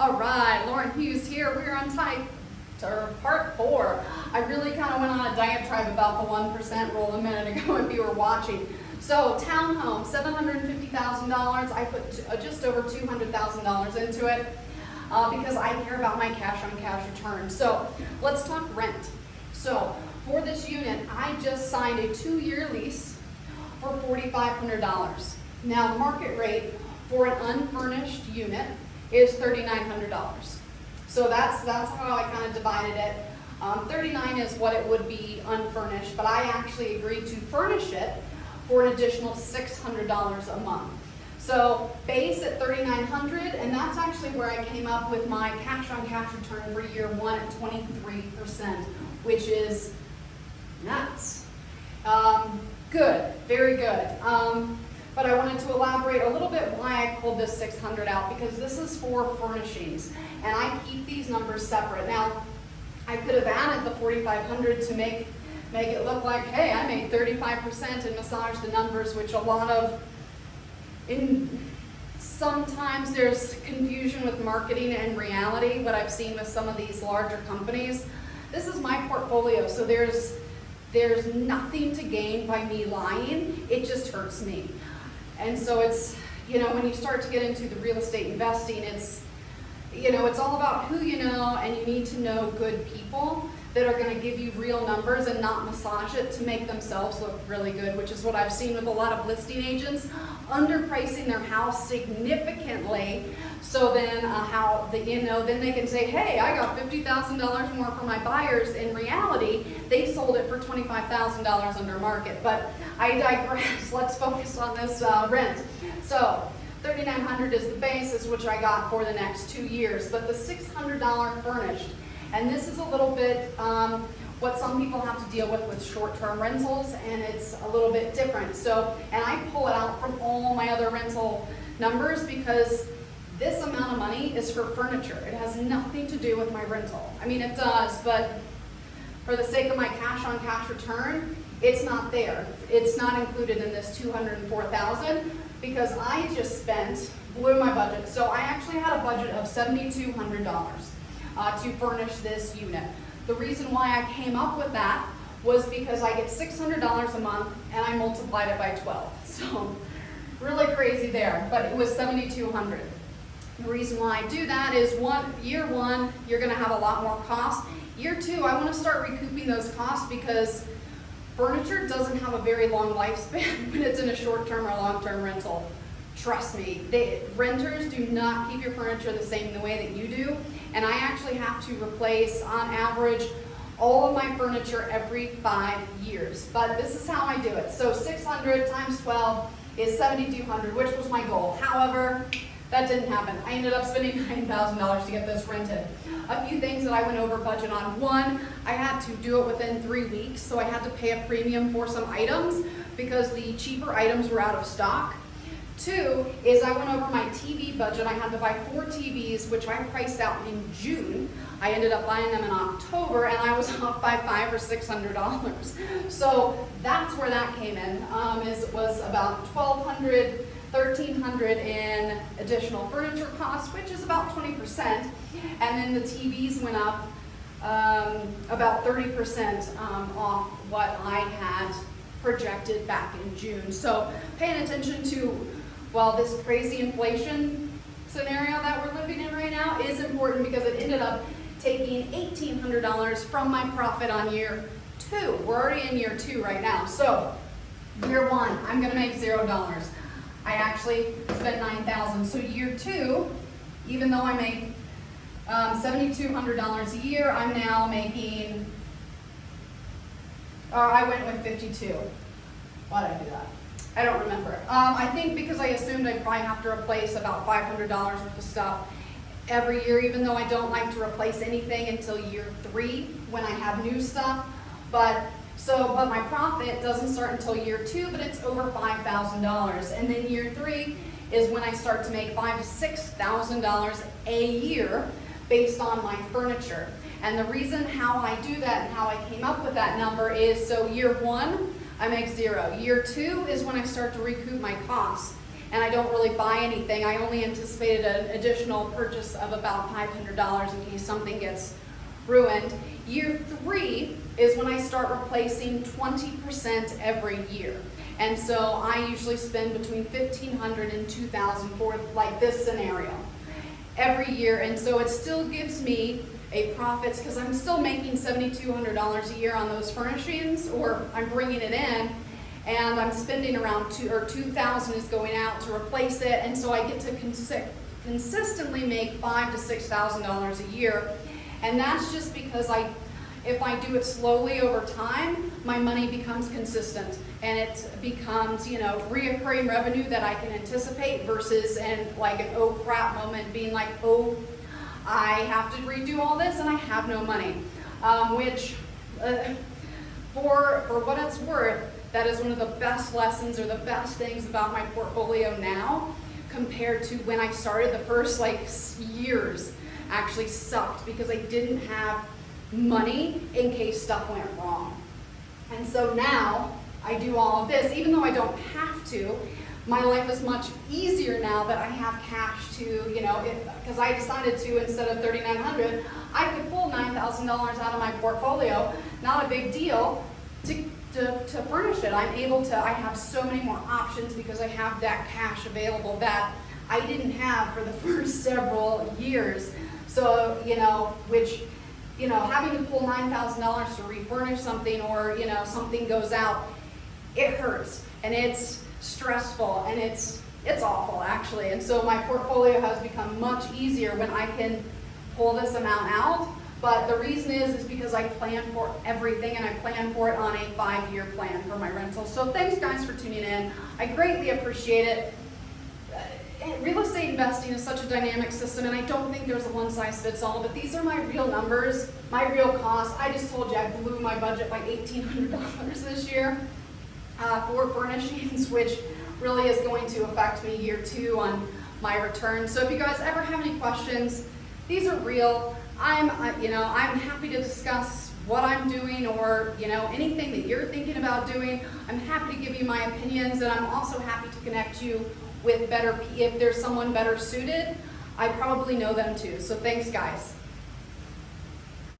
All right, Lauren Hughes here. We're on part 4. I really kind of went on a diatribe about the 1% rule a minute ago if you were watching. So townhome, $750,000. I put just over $200,000 into it because I care about my cash on cash return. So let's talk rent. So for this unit, I just signed a 2-year lease for $4,500. Now the market rate for an unfurnished unit is $3,900. So that's how I kind of divided it. $39 is what it would be unfurnished, but I actually agreed to furnish it for an additional $600 a month. So base at $3,900, and that's actually where I came up with my cash on cash return for year 1 at 23%, which is nuts. Good, very good. But I wanted to elaborate a little bit why I pulled this $600 out, because this is for furnishings, and I keep these numbers separate. Now, I could have added the $4,500 to make it look like, hey, I made 35% and massage the numbers, which sometimes there's confusion with marketing and reality, what I've seen with some of these larger companies. This is my portfolio, so there's nothing to gain by me lying. It just hurts me. And so it's, when you start to get into the real estate investing, it's all about who you know, and you need to know good people that are going to give you real numbers and not massage it to make themselves look really good, which is what I've seen with a lot of listing agents, underpricing their house significantly. So then then they can say, hey, I got $50,000 more for my buyers. In reality, they sold it for $25,000 under market. But I digress. Let's focus on this rent. So $3,900 is the basis, which I got for the next 2 years. But the $600 furnished, and this is a little bit what some people have to deal with short-term rentals, and it's a little bit different. So, and I pull it out from all my other rental numbers because this amount of money is for furniture. It has nothing to do with my rental. I mean, it does, but for the sake of my cash on cash return, it's not there. It's not included in this $204,000 because I just blew my budget. So I actually had a budget of $7,200 to furnish this unit. The reason why I came up with that was because I get $600 a month and I multiplied it by 12. So really crazy there, but it was $7,200. The reason why I do that is year 1, you're gonna have a lot more costs. Year 2, I wanna start recouping those costs because furniture doesn't have a very long lifespan when it's in a short-term or long-term rental. Trust me, renters do not keep your furniture the same the way that you do, and I actually have to replace, on average, all of my furniture every 5 years. But this is how I do it. So 600 times 12 is $7,200, which was my goal. However, that didn't happen. I ended up spending $9,000 to get this rented. A few things that I went over budget on. 1, I had to do it within 3 weeks, so I had to pay a premium for some items because the cheaper items were out of stock. 2 is I went over my TV budget. I had to buy 4 TVs, which I priced out in June. I ended up buying them in October, and I was off by $500 or $600. So that's where that came in. Was about $1,200, $1,300 in additional furniture costs, which is about 20%. And then the TVs went up about 30% off what I had projected back in June. So paying attention to, this crazy inflation scenario that we're living in right now is important because it ended up taking $1,800 from my profit on year 2. We're already in year 2 right now. So year 1, I'm gonna make $0. I actually spent $9,000. So year 2, even though I made $7,200 a year, I'm now making, I went with 52. Why did I do that? I don't remember. I think because I assumed I'd probably have to replace about $500 worth of stuff every year, even though I don't like to replace anything until year 3 when I have new stuff. But my profit doesn't start until year 2, but it's over $5,000. And then year 3 is when I start to make $5,000 to $6,000 a year based on my furniture. And the reason how I do that and how I came up with that number is, so year 1, I make 0. Year 2 is when I start to recoup my costs. and I don't really buy anything. I only anticipated an additional purchase of about $500 in case something gets ruined. Year 3 is when I start replacing 20% every year. And so I usually spend between $1,500 and $2,000 for like this scenario every year. And so it still gives me a profits because I'm still making $7,200 a year on those furnishings, or I'm bringing it in and I'm spending around $2,000 is going out to replace it. And so I get to consistently make $5,000 to $6,000 a year. And that's just because if I do it slowly over time, my money becomes consistent and it becomes, reoccurring revenue that I can anticipate versus like an oh crap moment being like, oh, I have to redo all this and I have no money. Which, for what it's worth, that is one of the best lessons or the best things about my portfolio now compared to when I started. The first years actually sucked because I didn't have money in case stuff went wrong. And so now I do all of this, even though I don't have to. My life is much easier now that I have cash to, because I decided to, instead of $3,900, I could pull $9,000 out of my portfolio. Not a big deal to furnish it. I have so many more options because I have that cash available that I didn't have for the first several years. So, having to pull $9,000 to refurnish something, or, something goes out, it hurts and it's stressful and it's awful actually. And so my portfolio has become much easier when I can pull this amount out. But the reason is because I plan for everything, and I plan for it on a 5-year plan for my rentals. So thanks guys for tuning in. I greatly appreciate it. Real estate investing is such a dynamic system, and I don't think there's a one-size-fits-all, but these are my real numbers, my real costs. I just told you I blew my budget by $1,800 this year for furnishings, which really is going to affect me year 2 on my return. So if you guys ever have any questions, these are real. I'm happy to discuss what I'm doing, or anything that you're thinking about doing. I'm happy to give you my opinions, and I'm also happy to connect you with if there's someone better suited. I probably know them too. So thanks guys.